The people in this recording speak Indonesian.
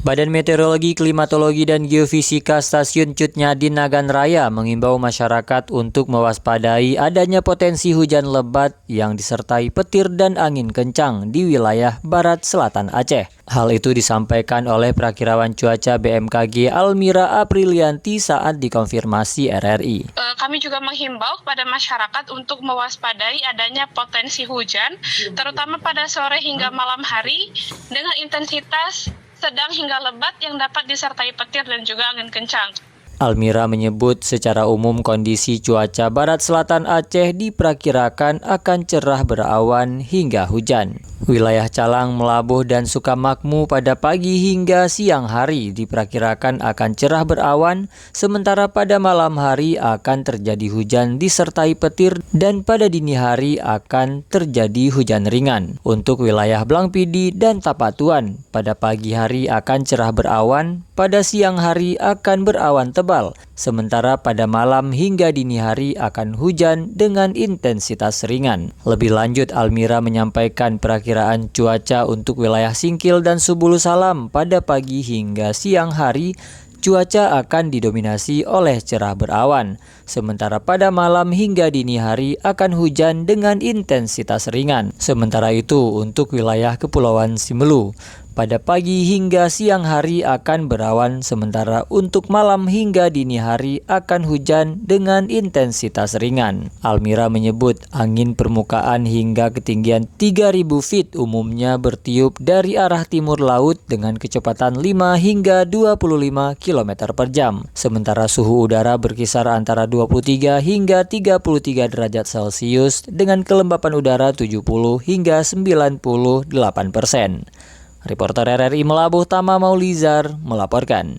Badan Meteorologi, Klimatologi, dan Geofisika Stasiun Cutnyadin Nagan Raya mengimbau masyarakat untuk mewaspadai adanya potensi hujan lebat yang disertai petir dan angin kencang di wilayah barat selatan Aceh. Hal itu disampaikan oleh Prakirawan Cuaca BMKG Almira Aprilianti saat dikonfirmasi RRI. Kami juga menghimbau kepada masyarakat untuk mewaspadai adanya potensi hujan, terutama pada sore hingga malam hari dengan intensitas sedang hingga lebat yang dapat disertai petir dan juga angin kencang. Almira menyebut secara umum kondisi cuaca barat selatan Aceh diperkirakan akan cerah berawan hingga hujan. Wilayah Calang, Melabuh, dan Sukamakmu pada pagi hingga siang hari diperkirakan akan cerah berawan, sementara pada malam hari akan terjadi hujan disertai petir dan pada dini hari akan terjadi hujan ringan. Untuk wilayah Blangpidi dan Tapatuan, pada pagi hari akan cerah berawan, pada siang hari akan berawan tebal, sementara pada malam hingga dini hari akan hujan dengan intensitas ringan. Lebih lanjut, Almira menyampaikan perakiraan cuaca untuk wilayah Singkil dan Subulu Salam pada pagi hingga siang hari cuaca akan didominasi oleh cerah berawan, sementara pada malam hingga dini hari akan hujan dengan intensitas ringan. Sementara itu, untuk wilayah Kepulauan Simelu, pada pagi hingga siang hari akan berawan, sementara untuk malam hingga dini hari akan hujan dengan intensitas ringan. Almira menyebut angin permukaan hingga ketinggian 3.000 feet umumnya bertiup dari arah timur laut dengan kecepatan 5 hingga 25 km per jam. Sementara suhu udara berkisar antara 23 hingga 33 derajat Celcius dengan kelembapan udara 70 hingga 98%. Reporter RRI Melabuh Tama Maulizar melaporkan.